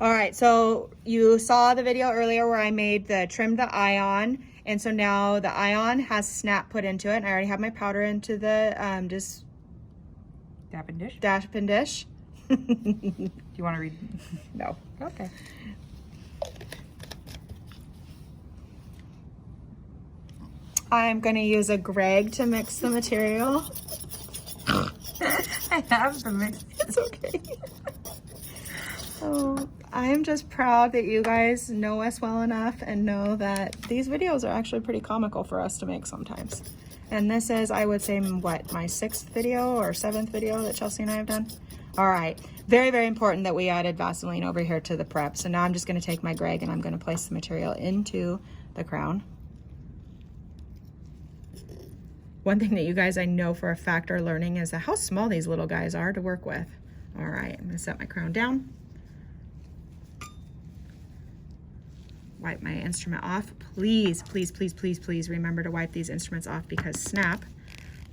All right, so you saw the video earlier where I trimmed the ion, and so now the ion has snap put into it, and I already have my powder into the just dapping dish. Do you want to read? No. Okay. I'm going to use a Greg to mix the material. I have the mix. It's okay. So I am just proud that you guys know us well enough and know that these videos are actually pretty comical for us to make sometimes. And this is, I would say, what, my 6th video or 7th video that Chelsea and I have done? All right. Very, very important that we added Vaseline over here to the prep. So now I'm just going to take my Greg and I'm going to place the material into the crown. One thing that you guys I know for a fact are learning is how small these little guys are to work with. All right, I'm going to set my crown down. Wipe my instrument off. Please, please, please, please, please remember to wipe these instruments off because snap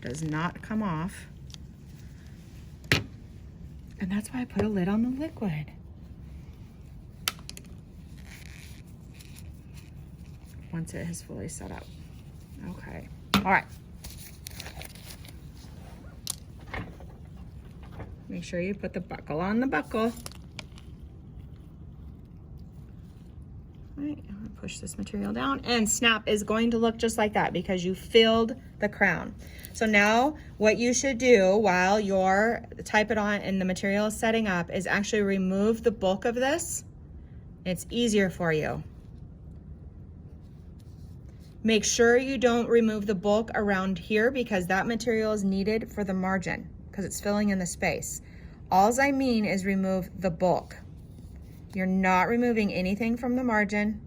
does not come off. And that's why I put a lid on the liquid. Once it has fully set up. Okay, all right. Make sure you put the buckle on the buckle. All right, I'm gonna push this material down, and snap is going to look just like that because you filled the crown. So now what you should do while you're type it on and the material is setting up is actually remove the bulk of this. It's easier for you. Make sure you don't remove the bulk around here because that material is needed for the margin because it's filling in the space. All I mean is remove the bulk. You're not removing anything from the margin.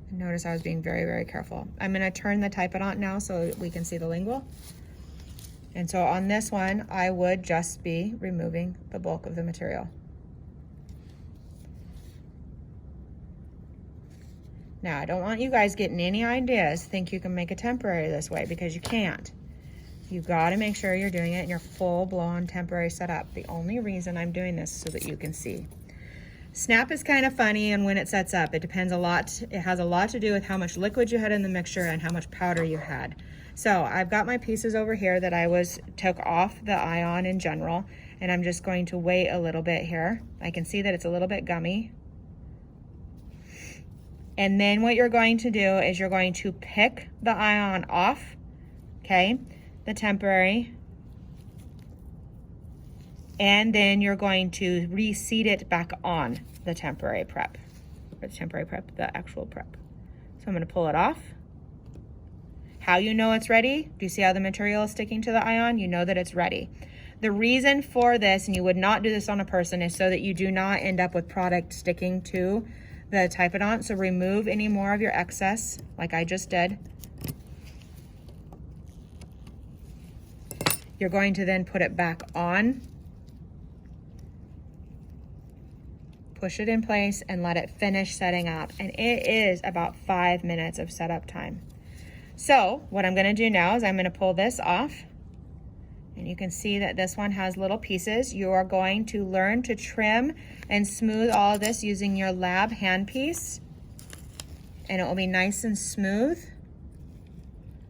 Notice I was being very, very careful. I'm gonna turn the type it on now so we can see the lingual. And so on this one, I would just be removing the bulk of the material. Now, I don't want you guys getting any ideas, think you can make a temporary this way because you can't. You gotta make sure you're doing it in your full-blown temporary setup. The only reason I'm doing this is so that you can see. Snap is kind of funny, and when it sets up, it depends a lot. It has a lot to do with how much liquid you had in the mixture and how much powder you had. So I've got my pieces over here that took off the ion in general, and I'm just going to wait a little bit here. I can see that it's a little bit gummy. And then what you're going to do is you're going to pick the ion off, okay, the temporary, and then you're going to reseat it back on the temporary prep, or the actual prep. So I'm gonna pull it off. How you know it's ready? Do you see how the material is sticking to the ion? You know that it's ready. The reason for this, and you would not do this on a person, is so that you do not end up with product sticking to the typodont. So remove any more of your excess, like I just did. You're going to then put it back on, push it in place, and let it finish setting up. And it is about 5 minutes of setup time. So what I'm gonna do now is I'm gonna pull this off, and you can see that this one has little pieces. You are going to learn to trim and smooth all of this using your lab handpiece, and it will be nice and smooth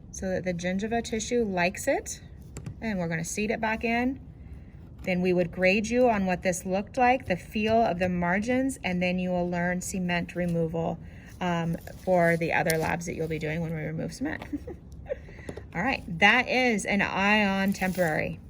so that the gingiva tissue likes it. And we're gonna seat it back in. Then we would grade you on what this looked like, the feel of the margins, and then you will learn cement removal for the other labs that you'll be doing when we remove cement. All right, that is an ion temporary.